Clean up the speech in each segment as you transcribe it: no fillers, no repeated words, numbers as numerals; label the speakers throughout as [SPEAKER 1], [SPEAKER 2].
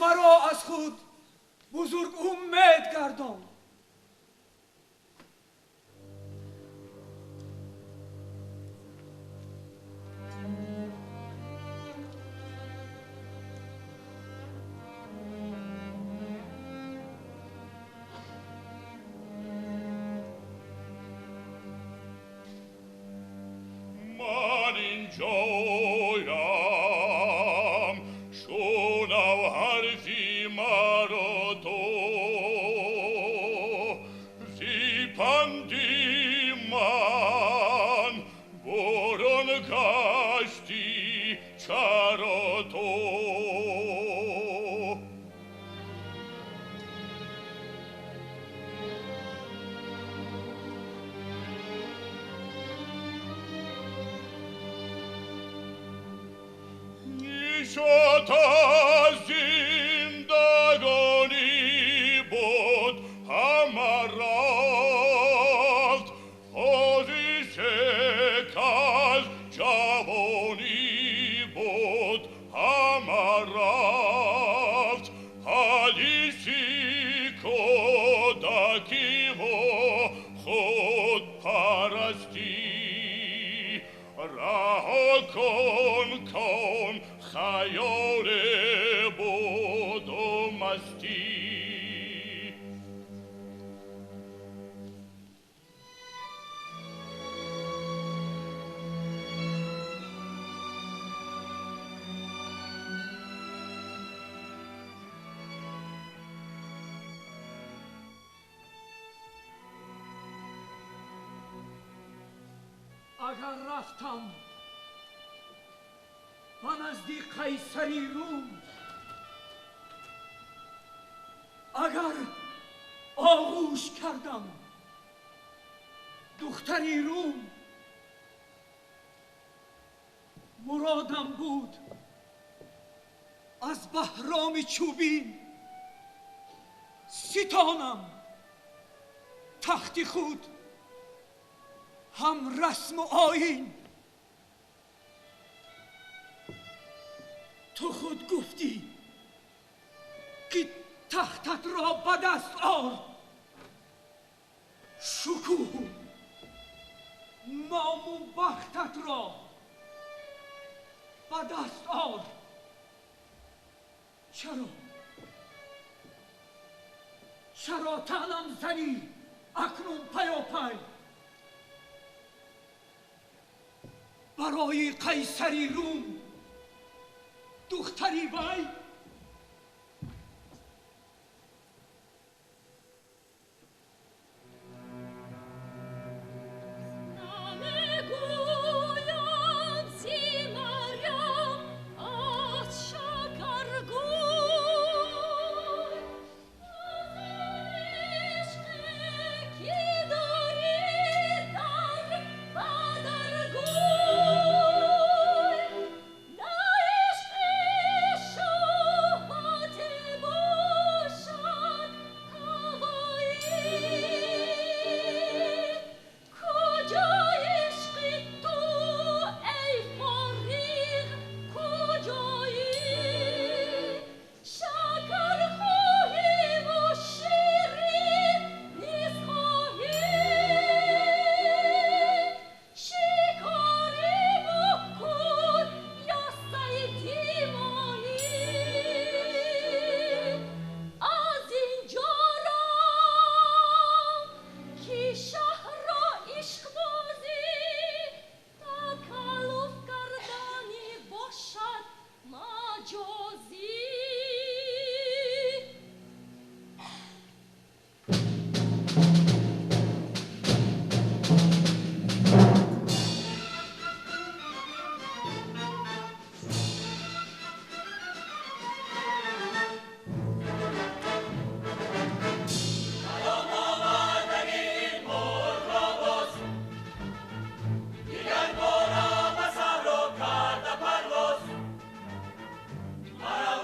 [SPEAKER 1] مرا از خود بزرگ امید گردان.
[SPEAKER 2] من اینجایم شنو حرفی مرا تو زی پندی من برون گشتی چرا تو شد از زندگانی بود همه رفت حدیثی که از جوانی بود همه رفت حدیثی کودکی و خود پرستی رها کن خیال بود و مستی
[SPEAKER 1] اگر رفتم و نزدیک قیصری روم، اگر آغوش کردم دختری روم، مرادم بود از بهرام چوبین ستانم تخت خود هم رسم و آیین. تو خود گفتی که تختت را به دست آر، شکوه نام و بختت را به دست آر. چرا طعنم زنی اکنون پیاپی؟ برای قیصری روم دختری وی
[SPEAKER 3] مرا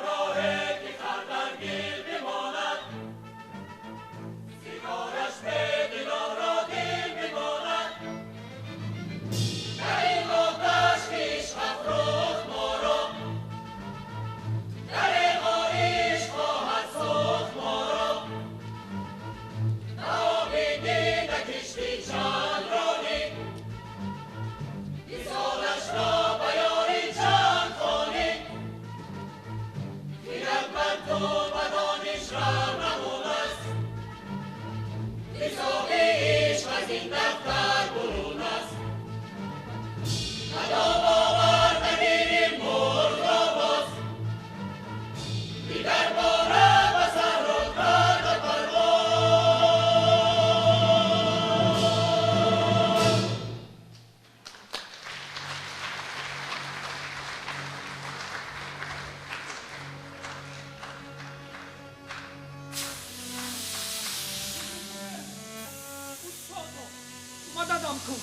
[SPEAKER 1] کن.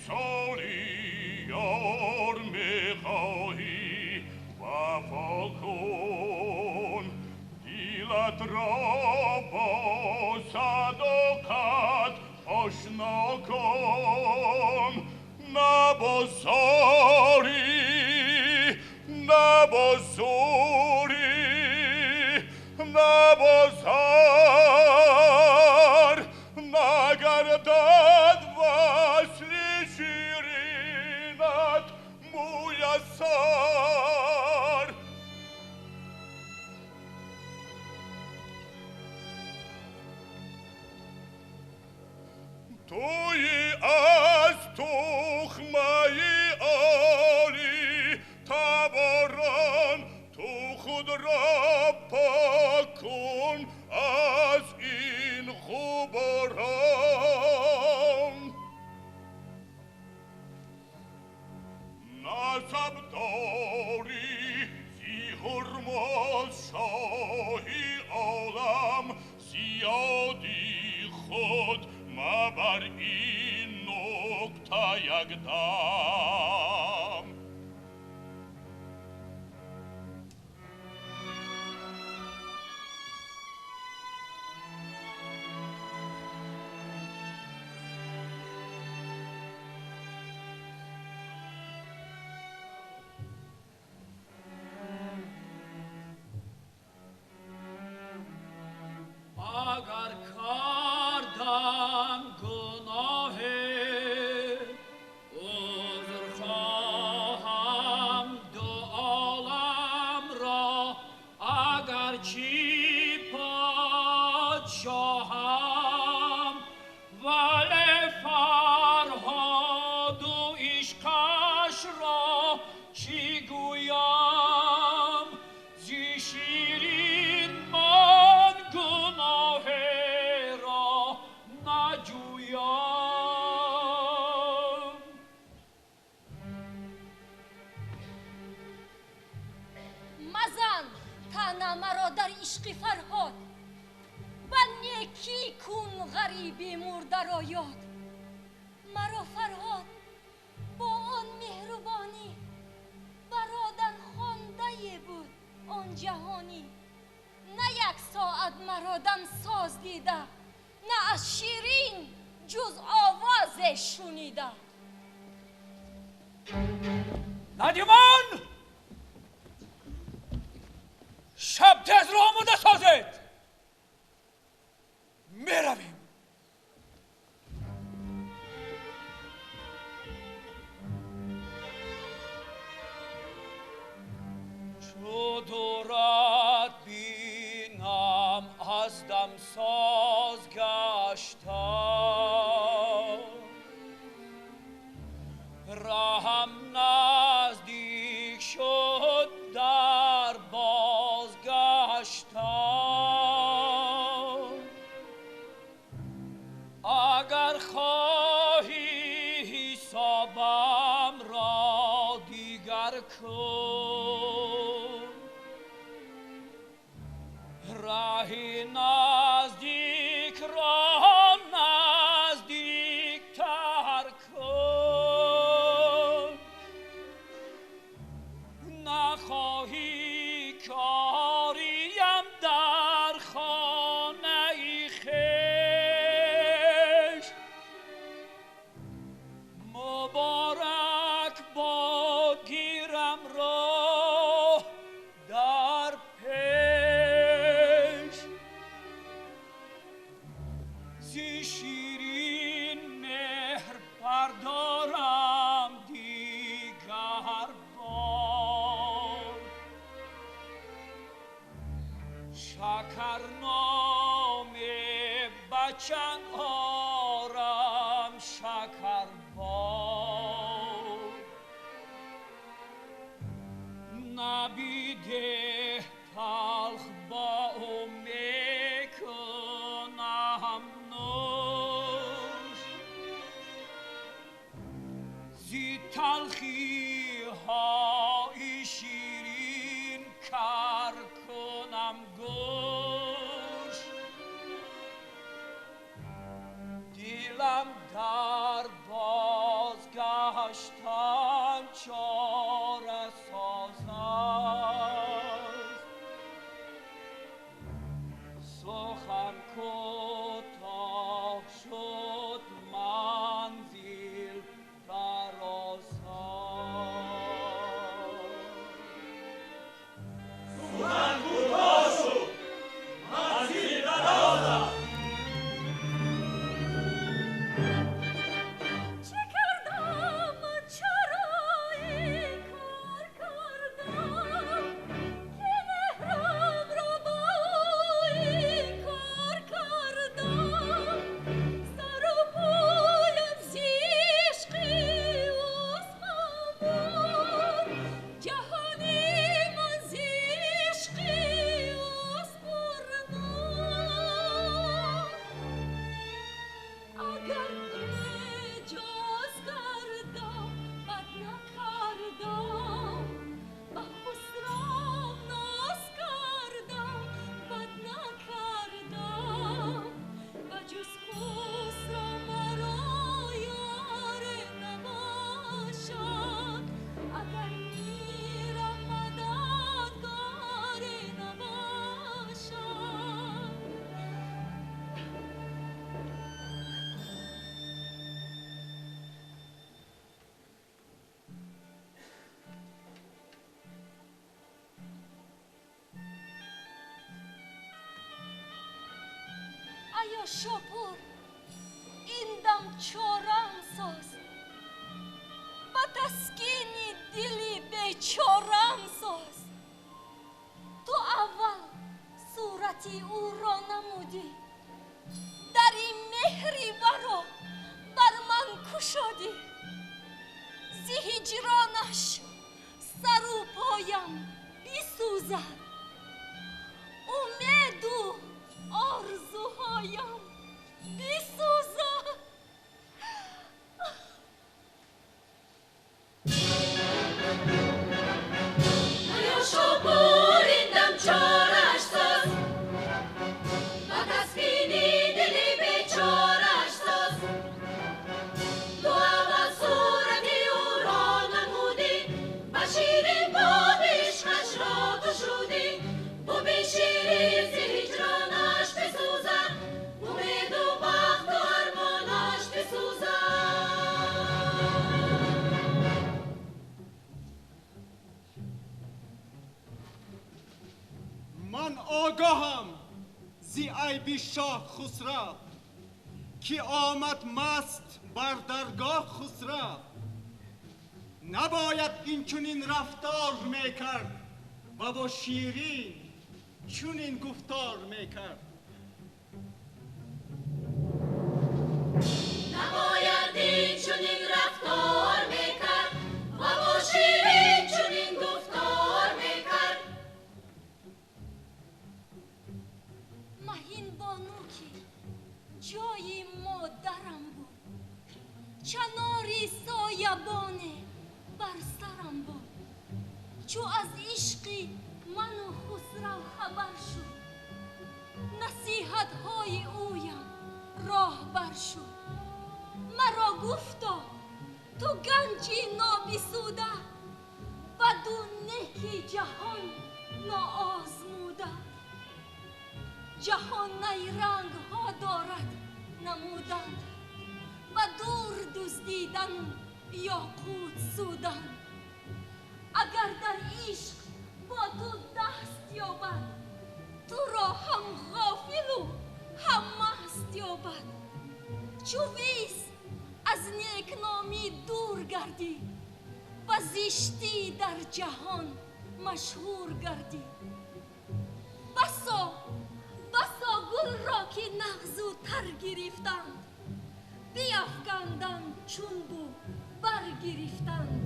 [SPEAKER 2] سالی یار میخواهی وفا کن دیلت را با صداقت آشنا کن نه با زاری نه با زوری نه با زار نگردد وصل شیرینت میسر توی از تخمه عالی تباران تو خود را پاک کن از این غباران نسب داری زی هرمز شاهی عالم زیادی خود مبر این نکته یک دم
[SPEAKER 1] اگر کردم گناه عذر خواهم دو عالم را اگر چی پادشاهم ولی فرهاد و عشقش را چی گویم زی شیرین من گناه را نجویم
[SPEAKER 3] مزن تنه مرا در عشق فرهاد و نیکی کن غریبی مرده را یاد مرا فرهاد با آن مهربانی برادن خوانده بود آن جهانی نه یک ساعت مرا دم ساز دیده نه از شیرین جز آواز شنیده
[SPEAKER 1] ندیمان شب تز را آماده سازید میرویم چو دورت بینم از دم ساز گشتم راهم نزدیک شد در بازگشتم اگر خواهی حسابم را دیگر کن راهی نزدیک را نزدیک تر کن نخواهی کاریم در خانه خویش مبارک باد گیرم را در پیش زی شیرین مهر بردارم دیگر بار شکر نام بچن آرم شکر بار نبیده تلخ با او میکنم نوش زی دلم گوش دیلم در بازگشتن چاره ساز است سخن کوتاه شد منزل دراز است
[SPEAKER 2] سخن کوتاه شد منزل دراز است
[SPEAKER 3] چه کردم چرا این کار کردم که مهرم را با این کار کردم سر و پایم زیشقی عثمان بود جهانی من زیشقی عثمان اگر اجاز کردم بد نکردم به خسرو ناز کردم بد نکردم و جز خسرو مرا یار نباشد اگر میرم مددگار نباشد ایا شپور این دم چارم ساز با تسکینی دلی بیچارم ساز تو اول صورتی او را نمودی در این مهری برو بر من کشادی زی هجرانش سر و پایم بیسوزد امید و آرزوهایم بیسوزد ایا شپور این دم چارش ساز با تسکینی دلی بیچارش ساز تو اول صورتی او را نمودی و شیرین باد عشقش را گشودی و به شیرین زی هجرانش بسوزد امید و بخت و ارمانش بسوزد
[SPEAKER 4] من آگاهم زی عیب شاه خسرو که آمد مست بر درگاه خسرو نباید این چنین رفتار میکرد و با شیرین چنین گفتار میکرد
[SPEAKER 3] نباید این چنین رفتار میکرد و با شیرین چنین گفتار میکرد مهین بانو که جای مادرم بود چناری سایبانه بر سرم بود چو از عشقی من و خسرو خبر شد نصیحت های اویم راه بر شد مرا گفتا تو گنجی نابسوده بدون نهی جهان ناآزموده جهان نیرنگ ها دارد نمودن و دور دزدیدن یاقوت سودن اگر در عشق با تو دست یابد تو را هم غافل و هم مست یابد چو ویس از نیکنامی دور گردی و زشتی در جهان مشهور گردی بسا گل را که نغزو تر گرفتند بیفکندند چون بو برگرفتند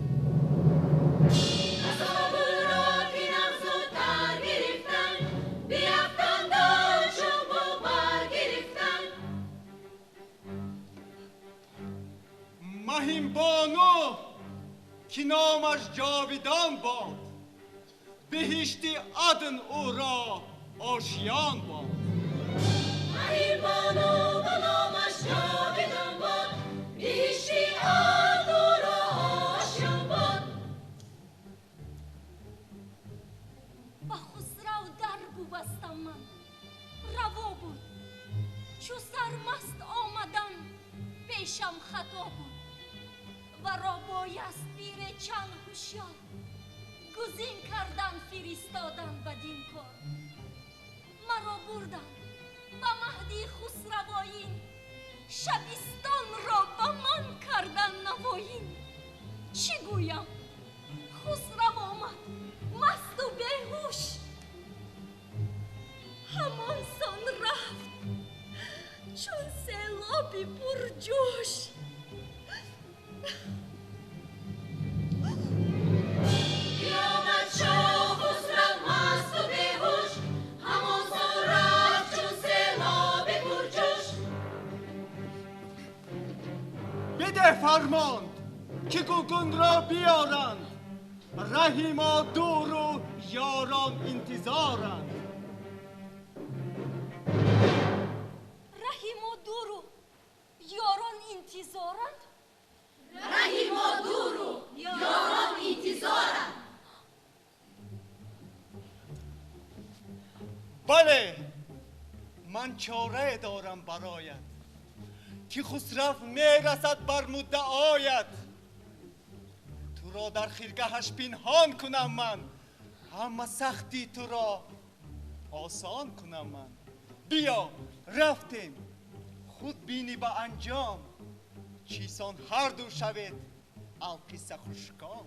[SPEAKER 3] بسا گل را که نغزو تر گرفتند بیفکندند چون بو برگرفتند
[SPEAKER 4] مهین بانو که نامش جاویدان باد بهشت عدن او را آشیان باد.
[SPEAKER 3] مهیمان و غلامش جاویدان باد، بیهشتی آدور و آشیان باد.
[SPEAKER 5] با خسرو در بستم من، روا بود. چو سرمست آمدن پیشم خطا بود. و را بایست پیر چند هوشیار، گزین کردن فرستادن بدین کار. مرا بردن به مهدی خسروایین، شبستان را به من کردن نوایین. چی گویم؟ خسرو آمد مست و بیهوش، همان سان رفت چون سیلابی پرجوش.
[SPEAKER 3] بیامد شاه خسرو مست و بیهوش، همان سان رفت چون سیلاب پرجوش.
[SPEAKER 4] بده فرمان که گوگون را بیارند، رهی ما دور و یاران انتظارند.
[SPEAKER 5] رهی ما دور و یاران انتظارند.
[SPEAKER 3] رهی ما دور و یاران انتظارند.
[SPEAKER 4] بله، من چاره دارم برایت که خسرو میرسد بر مدعایت. تو را در خیرگاهش پنهان کنم من، همه سختی تو را آسان کنم من. بیا رفتیم، خود بینی به انجام، چیسان هر دو شوید القصه خوشکام.